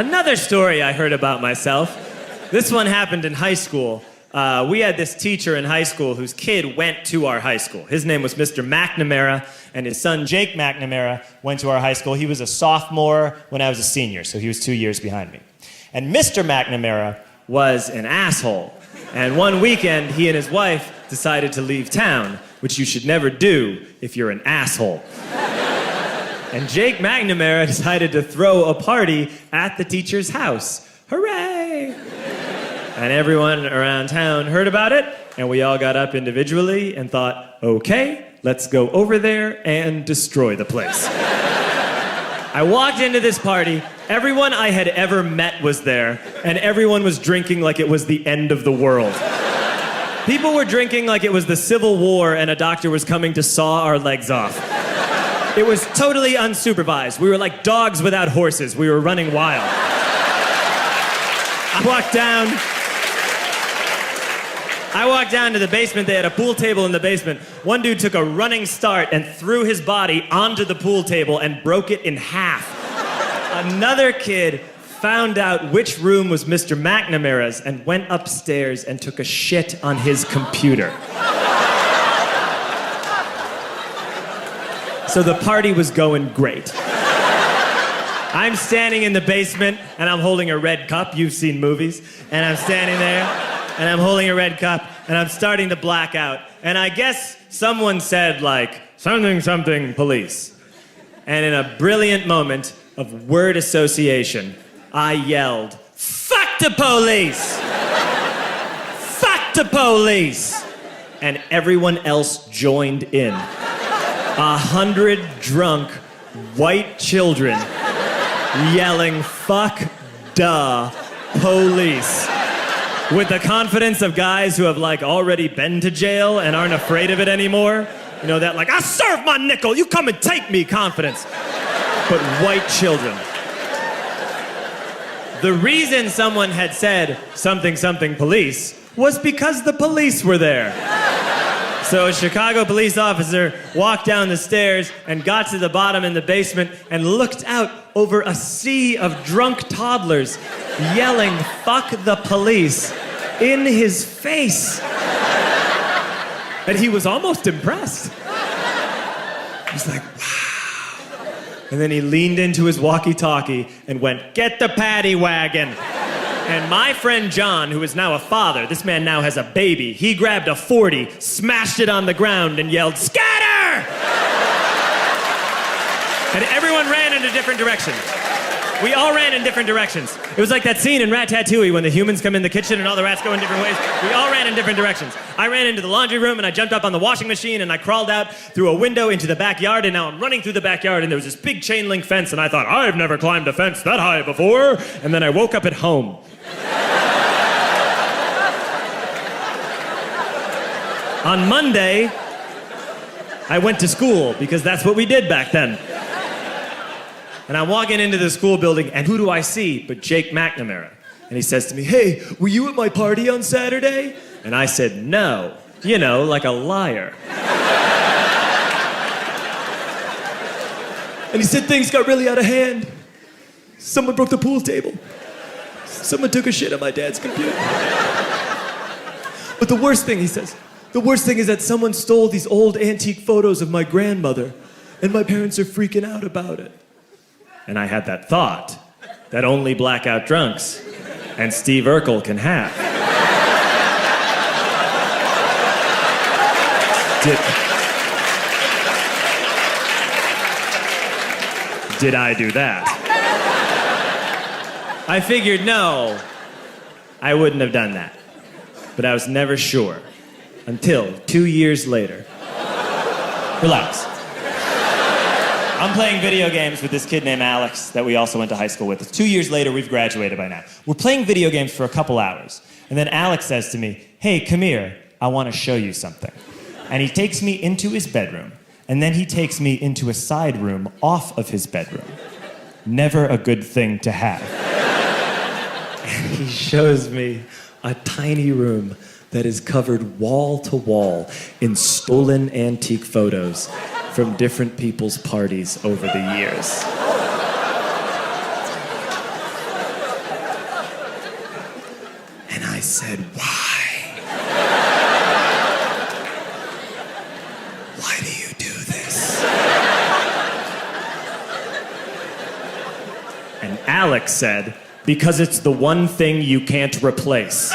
Another story I heard about myself. This one happened in high school. We had this teacher in high school whose kid went to our high school. His name was Mr. McNamara, and his son Jake McNamara went to our high school. He was a sophomore when I was a senior, so he was 2 years behind me. And Mr. McNamara was an asshole. And one weekend, he and his wife decided to leave town, which you should never do if you're an asshole. And Jake McNamara decided to throw a party at the teacher's house. Hooray! And everyone around town heard about it, and we all got up individually and thought, okay, let's go over there and destroy the place. I walked into this party, everyone I had ever met was there, and everyone was drinking like it was the end of the world. People were drinking like it was the Civil War and a doctor was coming to saw our legs off. It was totally unsupervised. We were like dogs without horses. We were running wild. I walked down to the basement. They had a pool table in the basement. One dude took a running start and threw his body onto the pool table and broke it in half. Another kid found out which room was Mr. McNamara's and went upstairs and took a shit on his computer. So the party was going great. I'm standing in the basement and I'm holding a red cup. You've seen movies. And I'm standing there and I'm holding a red cup and I'm starting to black out. And I guess someone said like, something, something, police. And in a brilliant moment of word association, I yelled, fuck the police! Fuck the police! And everyone else joined in. 100 drunk white children yelling, fuck the police. With the confidence of guys who have like already been to jail and aren't afraid of it anymore. You know, that like, I serve my nickel, you come and take me confidence. But white children. The reason someone had said something, something police was because the police were there. So a Chicago police officer walked down the stairs and got to the bottom in the basement and looked out over a sea of drunk toddlers yelling, fuck the police, in his face. And he was almost impressed. He was like, wow. And then he leaned into his walkie-talkie and went, get the paddy wagon. And my friend John, who is now a father, this man now has a baby, he grabbed a 40, smashed it on the ground, and yelled, scatter! And everyone ran in a different direction. We all ran in different directions. It was like that scene in Ratatouille when the humans come in the kitchen and all the rats go in different ways. We all ran in different directions. I ran into the laundry room and I jumped up on the washing machine and I crawled out through a window into the backyard, and now I'm running through the backyard and there was this big chain link fence and I thought, I've never climbed a fence that high before. And then I woke up at home. On Monday, I went to school because that's what we did back then. And I'm walking into the school building, and who do I see but Jake McNamara? And he says to me, hey, were you at my party on Saturday? And I said, no. You know, like a liar. And he said, things got really out of hand. Someone broke the pool table. Someone took a shit on my dad's computer. But the worst thing, he says, the worst thing is that someone stole these old antique photos of my grandmother, and my parents are freaking out about it. And I had that thought that only blackout drunks and Steve Urkel can have. Did I do that? I figured, no, I wouldn't have done that. But I was never sure until 2 years later. Relax. I'm playing video games with this kid named Alex that we also went to high school with. 2 years later, we've graduated by now. We're playing video games for a couple hours. And then Alex says to me, hey, come here, I want to show you something. And he takes me into his bedroom. And then he takes me into a side room off of his bedroom. Never a good thing to have. And he shows me a tiny room that is covered wall to wall in stolen antique photos from different people's parties over the years. said, "Why? Why do you do this?" And Alex said, "Because it's the one thing you can't replace."